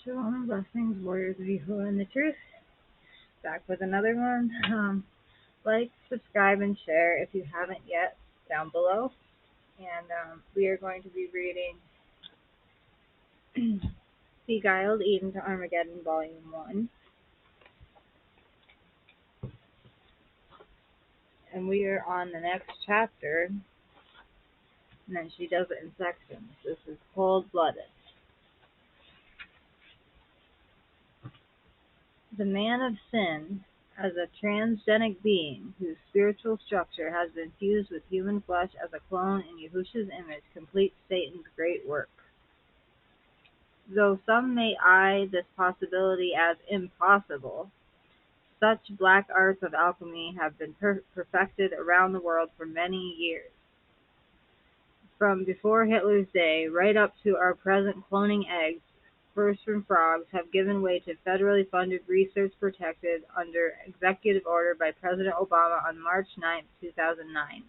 Shalom, blessings, warriors of Yahuah and the truth. Back with another one. Like, subscribe, and share if you haven't yet down below. And we are going to be reading Beguiled Eden to Armageddon, Volume 1. And we are on the next chapter. And then she does it in sections. This is cold-blooded. The man of sin, as a transgenic being whose spiritual structure has been fused with human flesh as a clone in Yahushua's image, completes Satan's great work. Though some may eye this possibility as impossible, such black arts of alchemy have been perfected around the world for many years. From before Hitler's day right up to our present, cloning eggs, first from frogs, have given way to federally funded research protected under executive order by President Obama on March 9, 2009.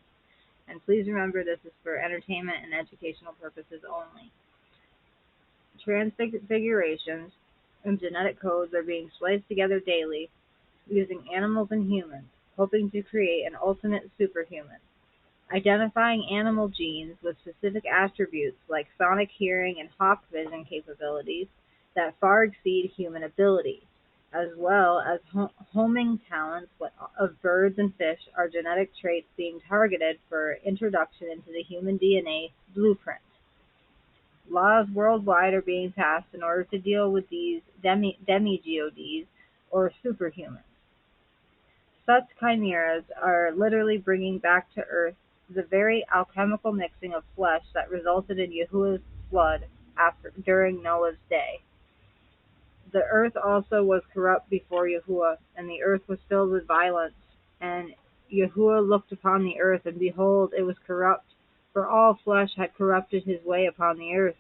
And please remember, this is for entertainment and educational purposes only. Transfigurations and genetic codes are being spliced together daily using animals and humans, hoping to create an ultimate superhuman. Identifying animal genes with specific attributes like sonic hearing and hawk vision capabilities that far exceed human ability, as well as homing talents of birds and fish, are genetic traits being targeted for introduction into the human DNA blueprint. Laws worldwide are being passed in order to deal with these demi-gods or superhumans. Such chimeras are literally bringing back to Earth the very alchemical mixing of flesh that resulted in Yahuah's flood during Noah's day. The earth also was corrupt before Yahuah, and the earth was filled with violence. And Yahuah looked upon the earth, and behold, it was corrupt, for all flesh had corrupted his way upon the earth.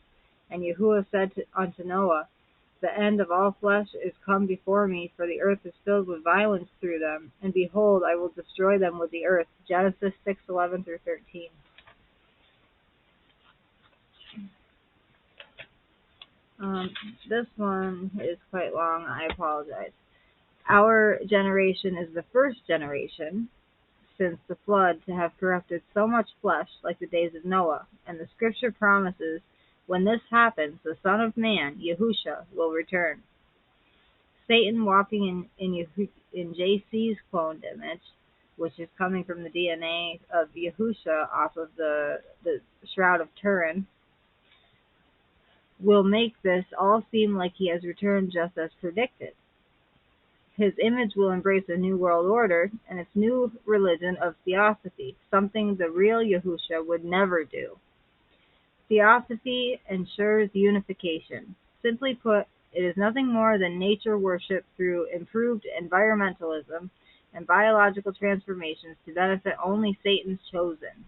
And Yahuah said unto Noah, The end of all flesh is come before me, for the earth is filled with violence through them, and behold, I will destroy them with the earth. Genesis 6:11-13. This one is quite long. I apologize. Our generation is the first generation since the flood to have corrupted so much flesh like the days of Noah, and the scripture promises when this happens, the Son of Man, Yahushua, will return. Satan walking in JC's cloned image, which is coming from the DNA of Yahushua off of the Shroud of Turin, will make this all seem like he has returned just as predicted. His image will embrace a new world order and its new religion of theosophy, something the real Yahushua would never do. Theosophy ensures unification. Simply put, it is nothing more than nature worship through improved environmentalism and biological transformations to benefit only Satan's chosen.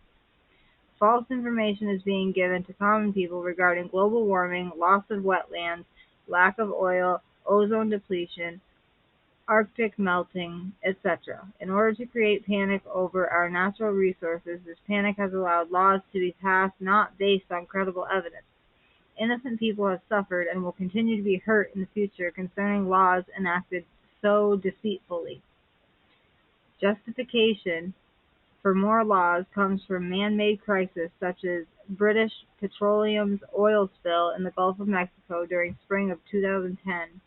False information is being given to common people regarding global warming, loss of wetlands, lack of oil, ozone depletion, Arctic melting, etc. In order to create panic over our natural resources, this panic has allowed laws to be passed not based on credible evidence. Innocent people have suffered and will continue to be hurt in the future concerning laws enacted so deceitfully. Justification for more laws comes from man-made crises such as British Petroleum's oil spill in the Gulf of Mexico during spring of 2010.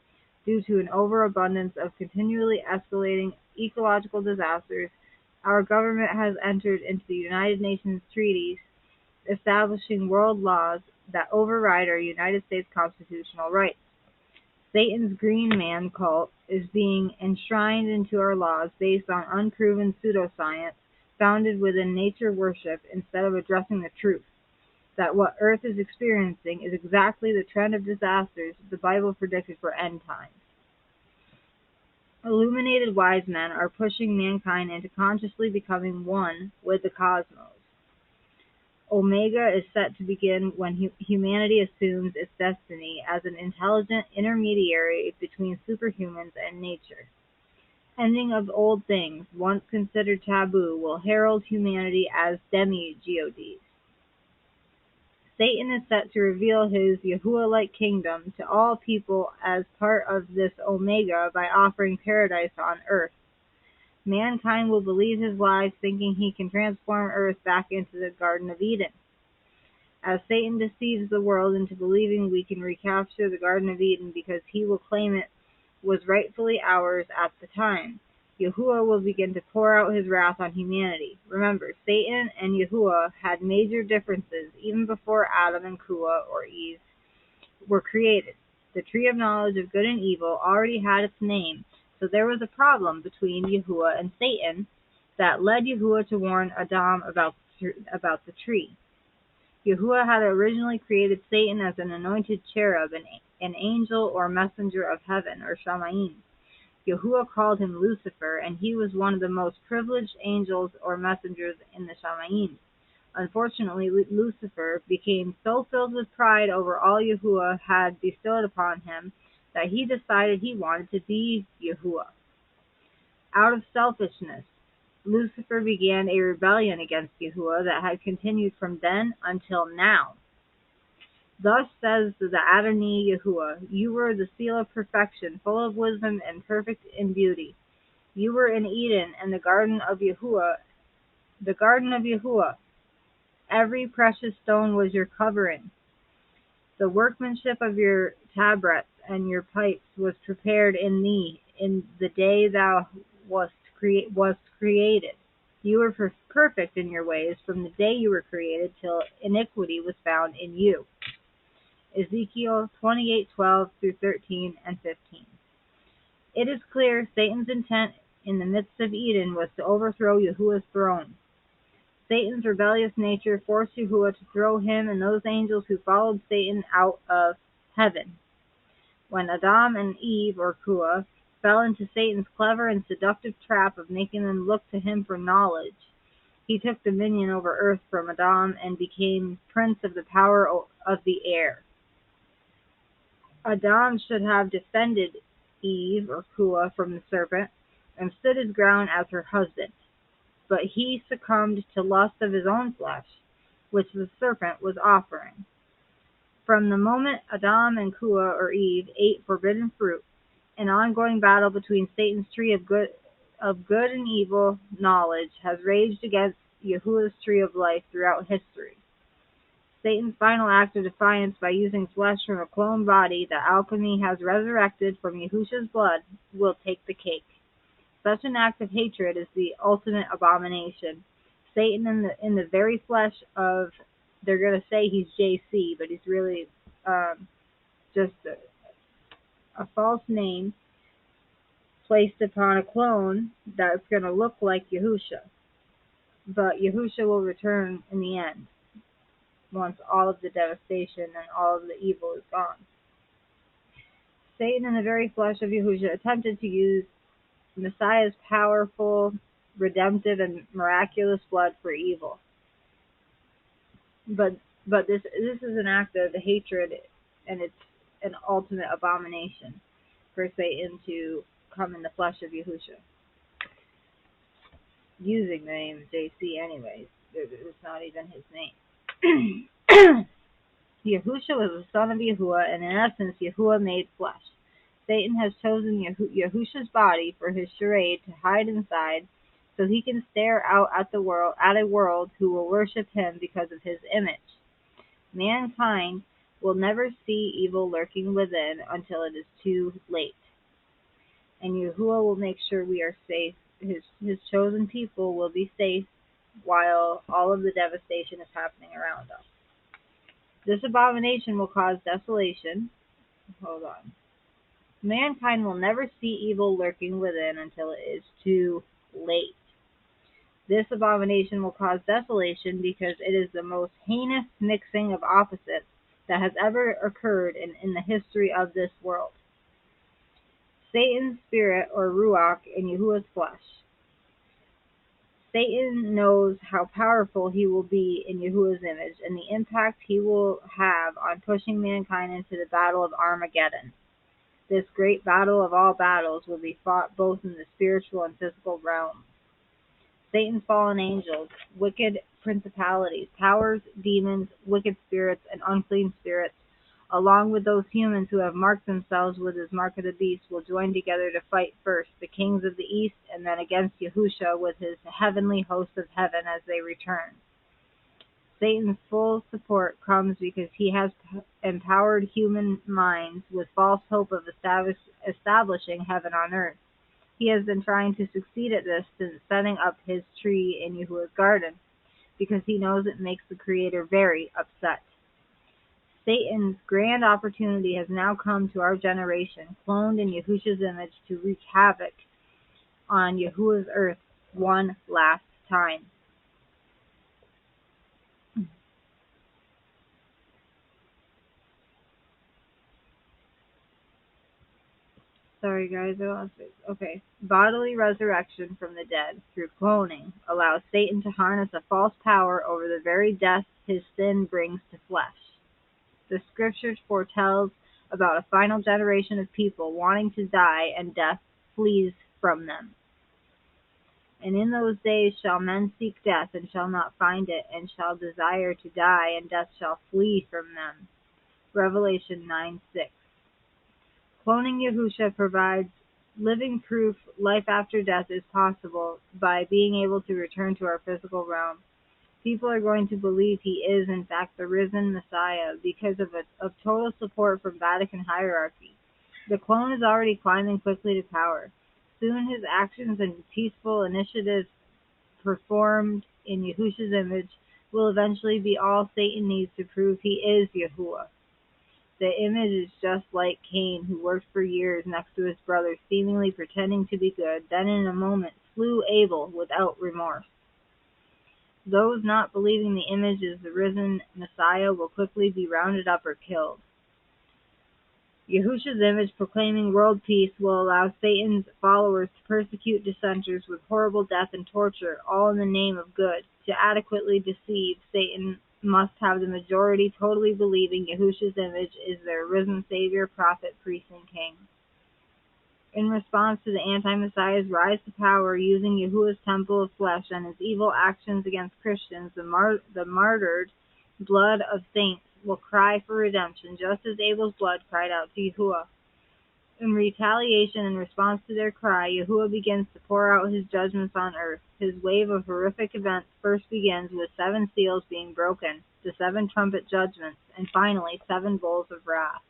Due to an overabundance of continually escalating ecological disasters, our government has entered into the United Nations treaties establishing world laws that override our United States constitutional rights. Satan's Green Man cult is being enshrined into our laws based on unproven pseudoscience founded within nature worship instead of addressing the truth, that what Earth is experiencing is exactly the trend of disasters the Bible predicted for end times. Illuminated wise men are pushing mankind into consciously becoming one with the cosmos. Omega is set to begin when humanity assumes its destiny as an intelligent intermediary between superhumans and nature. Ending of old things, once considered taboo, will herald humanity as demi-gods. Satan is set to reveal his Yahuah-like kingdom to all people as part of this Omega by offering paradise on earth. Mankind will believe his lies, thinking he can transform earth back into the Garden of Eden. As Satan deceives the world into believing we can recapture the Garden of Eden because he will claim it was rightfully ours at the time, Yahuah will begin to pour out his wrath on humanity. Remember, Satan and Yahuah had major differences even before Adam and Kua, or Eve, were created. The tree of knowledge of good and evil already had its name, so there was a problem between Yahuah and Satan that led Yahuah to warn Adam about the tree. Yahuah had originally created Satan as an anointed cherub, an angel or messenger of heaven, or Shamayim. Yahuah called him Lucifer, and he was one of the most privileged angels or messengers in the Shamayim. Unfortunately, Lucifer became so filled with pride over all Yahuah had bestowed upon him that he decided he wanted to be Yahuah. Out of selfishness, Lucifer began a rebellion against Yahuah that had continued from then until now. Thus says the Adonai Yahuah, you were the seal of perfection, full of wisdom and perfect in beauty. You were in Eden and the Garden of Yahuah. Every precious stone was your covering. The workmanship of your tabrets and your pipes was prepared in thee in the day thou wast created. You were perfect in your ways from the day you were created till iniquity was found in you. Ezekiel 28:12 through 13 and 15. It is clear Satan's intent in the midst of Eden was to overthrow Yahuah's throne. Satan's rebellious nature forced Yahuah to throw him and those angels who followed Satan out of heaven. When Adam and Eve, or Kua, fell into Satan's clever and seductive trap of making them look to him for knowledge, he took dominion over earth from Adam and became prince of the power of the air. Adam should have defended Eve, or Kua, from the serpent and stood his ground as her husband. But he succumbed to lust of his own flesh, which the serpent was offering. From the moment Adam and Kua, or Eve, ate forbidden fruit, an ongoing battle between Satan's tree of good and evil knowledge has raged against Yahuah's tree of life throughout history. Satan's final act of defiance by using flesh from a clone body that alchemy has resurrected from Yahusha's blood will take the cake. Such an act of hatred is the ultimate abomination. Satan in the very flesh of, they're going to say he's JC, but he's really just a false name placed upon a clone that's going to look like Yahusha. But Yahusha will return in the end, once all of the devastation and all of the evil is gone. Satan in the very flesh of Yahusha attempted to use Messiah's powerful, redemptive, and miraculous blood for evil. But this is an act of hatred, and it's an ultimate abomination for Satan to come in the flesh of Yahusha. Using the name JC anyways. It's not even his name. Yahusha was the son of Yahuah, and in essence, Yahuah made flesh. Satan has chosen Yahusha's body for his charade to hide inside, so he can stare out at a world who will worship him because of his image. Mankind will never see evil lurking within until it is too late. And Yahuah will make sure we are safe. His chosen people will be safe while all of the devastation is happening around us. This abomination will cause desolation. Hold on. Mankind will never see evil lurking within until it is too late. This abomination will cause desolation because it is the most heinous mixing of opposites that has ever occurred in the history of this world. Satan's spirit, or Ruach, in Yahuah's flesh. Satan knows how powerful he will be in Yahuah's image and the impact he will have on pushing mankind into the battle of Armageddon. This great battle of all battles will be fought both in the spiritual and physical realms. Satan's fallen angels, wicked principalities, powers, demons, wicked spirits, and unclean spirits, along with those humans who have marked themselves with his mark of the beast, will join together to fight first the kings of the east and then against Yahushua with his heavenly hosts of heaven as they return. Satan's full support comes because he has empowered human minds with false hope of establishing heaven on earth. He has been trying to succeed at this since setting up his tree in Yahuwah's garden, because he knows it makes the Creator very upset. Satan's grand opportunity has now come to our generation, cloned in Yahushua's image, to wreak havoc on Yahuwah's earth one last time. Sorry guys, I lost it. Okay. Bodily resurrection from the dead through cloning allows Satan to harness a false power over the very death his sin brings to flesh. The scriptures foretells about a final generation of people wanting to die, and death flees from them. And in those days shall men seek death, and shall not find it, and shall desire to die, and death shall flee from them. Revelation 9:6. Cloning Yahushua provides living proof life after death is possible by being able to return to our physical realm. People are going to believe he is, in fact, the risen Messiah because of total support from Vatican hierarchy. The clone is already climbing quickly to power. Soon his actions and peaceful initiatives performed in Yahushua's image will eventually be all Satan needs to prove he is Yahuwah. The image is just like Cain, who worked for years next to his brother, seemingly pretending to be good, then in a moment slew Abel without remorse. Those not believing the image is the risen Messiah will quickly be rounded up or killed. Yahushua's image proclaiming world peace will allow Satan's followers to persecute dissenters with horrible death and torture, all in the name of good. To adequately deceive, Satan must have the majority totally believing Yahushua's image is their risen Savior, prophet, priest, and king. In response to the anti-Messiah's rise to power using Yahuwah's temple of flesh and his evil actions against Christians, the martyred blood of saints will cry for redemption, just as Abel's blood cried out to Yahuwah. In retaliation, in response to their cry, Yahuwah begins to pour out his judgments on earth. His wave of horrific events first begins with 7 seals being broken, the 7 trumpet judgments, and finally 7 bowls of wrath.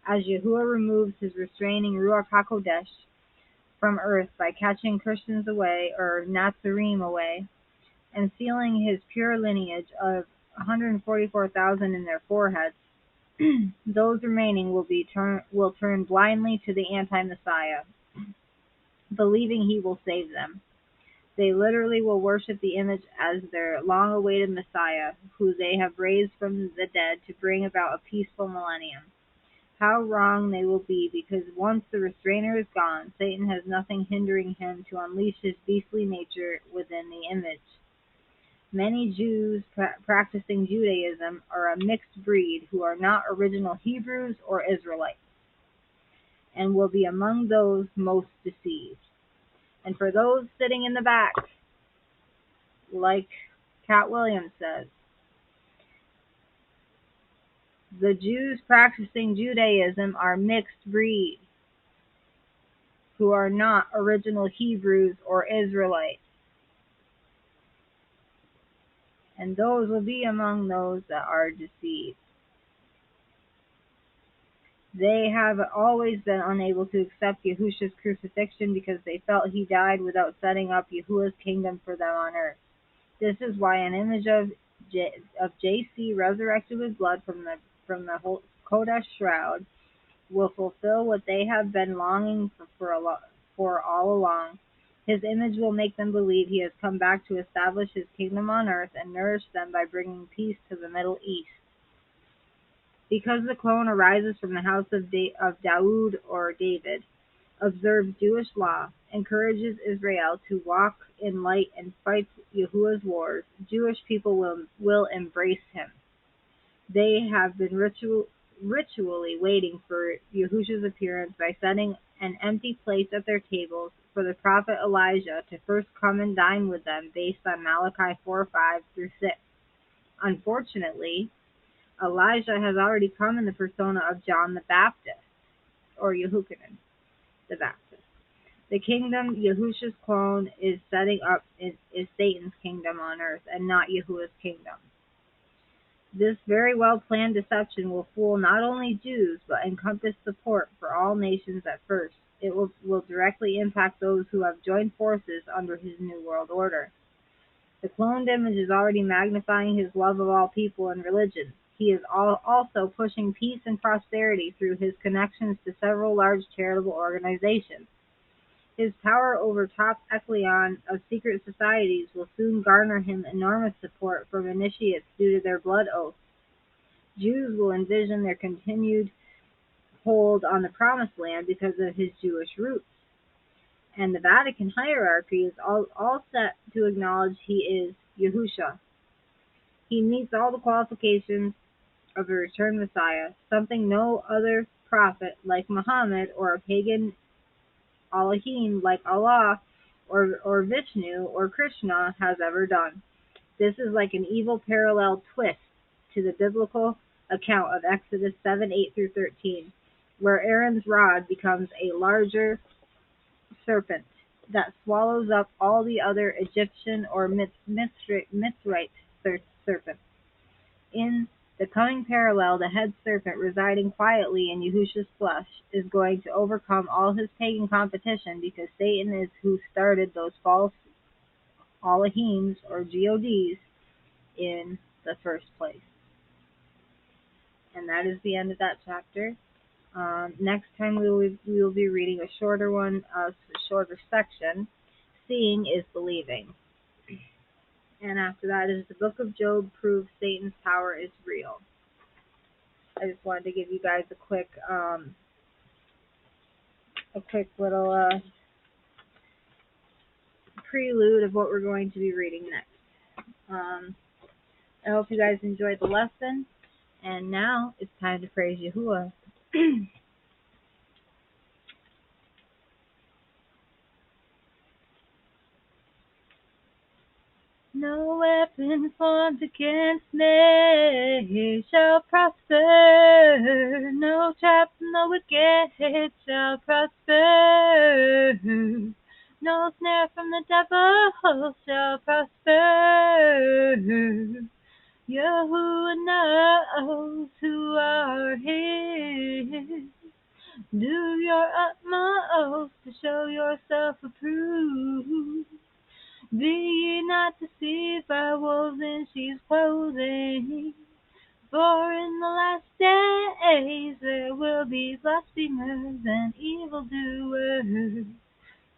As Yahuwah removes his restraining Ruach HaKodesh from earth by catching Christians away, or Nazarene away, and sealing his pure lineage of 144,000 in their foreheads, those remaining will turn blindly to the anti-Messiah, believing he will save them. They literally will worship the image as their long-awaited Messiah, who they have raised from the dead to bring about a peaceful millennium. How wrong they will be, because once the restrainer is gone, Satan has nothing hindering him to unleash his beastly nature within the image. Many Jews practicing Judaism are a mixed breed who are not original Hebrews or Israelites, and will be among those most deceived. And for those sitting in the back, like Cat Williams says, the Jews practicing Judaism are mixed breed who are not original Hebrews or Israelites. And those will be among those that are deceived. They have always been unable to accept Yahushua's crucifixion because they felt he died without setting up Yahuwah's kingdom for them on earth. This is why an image of JC resurrected with blood from the Kodesh shroud will fulfill what they have been longing for all along. His image will make them believe he has come back to establish his kingdom on earth and nourish them by bringing peace to the Middle East. Because the clone arises from the house of Daoud or David, observes Jewish law, encourages Israel to walk in light and fight Yahuwah's wars, Jewish people will embrace him. They have been ritually waiting for Yahushua's appearance by setting an empty place at their tables for the prophet Elijah to first come and dine with them based on Malachi 4:5-6. Unfortunately, Elijah has already come in the persona of John the Baptist, or Yehukanan the Baptist. The kingdom Yahushua's clone is setting up is Satan's kingdom on earth and not Yahuwah's kingdom. This very well-planned deception will fool not only Jews, but encompass support for all nations at first. It will directly impact those who have joined forces under his new world order. The cloned image is already magnifying his love of all people and religions. He is also pushing peace and prosperity through his connections to several large charitable organizations. His power over top echelon of secret societies will soon garner him enormous support from initiates due to their blood oaths. Jews will envision their continued hold on the Promised Land because of his Jewish roots. And the Vatican hierarchy is all set to acknowledge he is Yahushua. He meets all the qualifications of a returned Messiah, something no other prophet like Muhammad or a pagan Elohim like Allah or Vishnu or Krishna has ever done. This is like an evil parallel twist to the biblical account of Exodus 7:8-13, where Aaron's rod becomes a larger serpent that swallows up all the other Egyptian or Mithrite serpents. In the coming parallel, the head serpent residing quietly in Yahushua's flesh is going to overcome all his pagan competition because Satan is who started those false Elohims or gods in the first place. And that is the end of that chapter. Next time we will be reading a shorter one, a shorter section. Seeing is believing. And after that is the Book of Job proves Satan's power is real. I just wanted to give you guys a quick little prelude of what we're going to be reading next. I hope you guys enjoyed the lesson. And now it's time to praise Yahuah. No weapon formed against me shall prosper. No trap from the wicked shall prosper. No snare from the devil shall prosper. Yahuah knows who are his. Do your utmost to show yourself approved. Be ye not deceived by wolves in sheep's clothing, for in the last days there will be blasphemers and evildoers.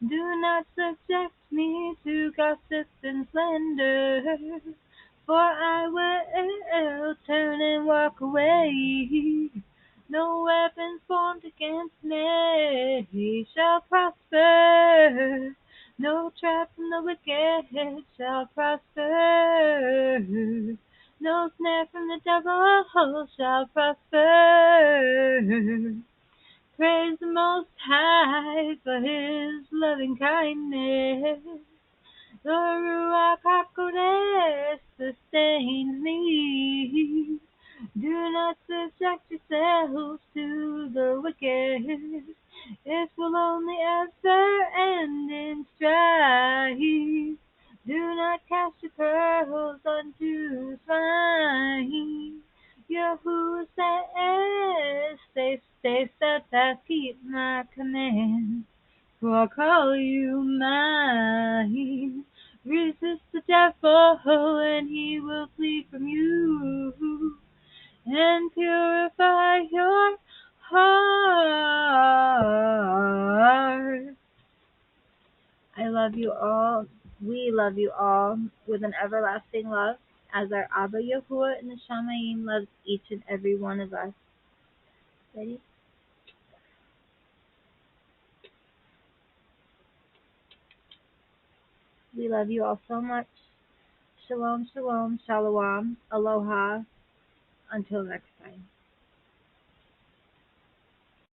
Do not subject me to gossip and slander, for I will turn and walk away. No weapon formed against me shall prosper. No trap from the wicked shall prosper. No snare from the devil shall prosper. Praise the Most High for his loving kindness. The Ruach HaKodesh sustains me. Do not subject yourselves to the wicked. It will only ever end in strife. Do not cast your pearls unto swine. Yahuwah says, stay steadfast, keep my commands, for I call you mine. Resist the devil, and he will flee from you. And purify your heart. I love you all. We love you all with an everlasting love, as our Abba Yahuwah and the Shamayim loves each and every one of us. Ready? We love you all so much. Shalom, shalom, shalom, aloha. Until next time.